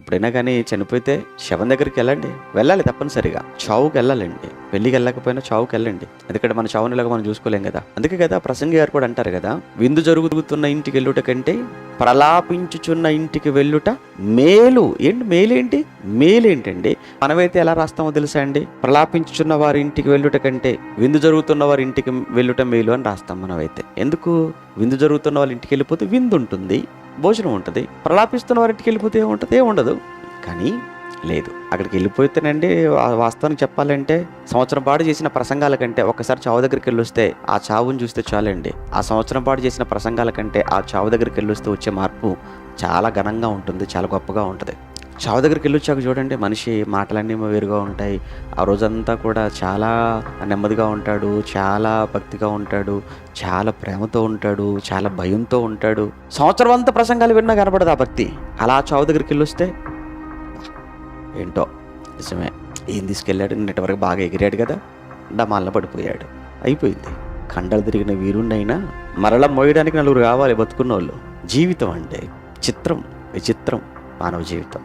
ఎప్పుడైనా కానీ చనిపోతే శవం దగ్గరికి వెళ్ళాలి తప్పనిసరిగా. చావుకి వెళ్ళాలండి. పెళ్ళికి వెళ్ళకపోయినా చావుకి వెళ్ళండి. ఎందుకంటే మన చావునిలాగా మనం చూసుకోలేం కదా. అందుకే కదా ప్రసంగి గారు కూడా అంటారు కదా, విందు జరుగుతున్న ఇంటికి వెళ్ళుట కంటే ప్రలాపించుచున్న ఇంటికి వెళ్ళుట మేలు. మేలేంటి? మేలేంటండి? మనమైతే ఎలా రాస్తామో తెలుసా అండి? ప్రలాపించుచున్న వారి ఇంటికి వెళ్ళుట కంటే విందు జరుగుతున్న వారి ఇంటికి వెళ్ళుట మేలు అని రాస్తాం మనమైతే. ఎందుకు? విందు జరుగుతున్న వాళ్ళ ఇంటికి వెళ్ళిపోతే విందు ఉంటుంది, భోజనం ఉంటుంది. ప్రలాపిస్తున్న వారి ఇంటికి వెళ్ళిపోతే ఏముంటుంది? ఏముండదు. కానీ లేదు, అక్కడికి వెళ్ళిపోతేనండి వాస్తవానికి చెప్పాలంటే సంవత్సరం పాటు చేసిన ప్రసంగాల కంటే ఒక్కసారి చావు దగ్గరికి వెళ్ళొస్తే ఆ చావుని చూస్తే చాలండి. ఆ సంవత్సరం పాటు చేసిన ప్రసంగాల కంటే ఆ చావు దగ్గరికి వెళ్ళొస్తే వచ్చే మార్పు చాలా ఘనంగా ఉంటుంది, చాలా గొప్పగా ఉంటుంది. చావు దగ్గరికి వెళ్ళొచ్చాక చూడండి, మనిషి మాటలన్నీ వేరుగా ఉంటాయి. ఆ రోజంతా కూడా చాలా నెమ్మదిగా ఉంటాడు, చాలా భక్తిగా ఉంటాడు, చాలా ప్రేమతో ఉంటాడు, చాలా భయంతో ఉంటాడు. సంవత్సరం అంతా ప్రసంగాలు విన్నా కనపడదు ఆ భక్తి. అలా చావు దగ్గరికి వెళ్ళొస్తే ఏంటో నిజమే, ఏం తీసుకెళ్ళాడు, నిన్నటి వరకు బాగా ఎగిరాడు కదా, డమాల్లో పడిపోయాడు, అయిపోయింది. కండలు తిరిగిన వీరుణ్ణైనా మరలా మోయడానికి నలుగురు కావాలి బతుకున్న వాళ్ళు. జీవితం అంటే చిత్రం, విచిత్రం మానవ జీవితం.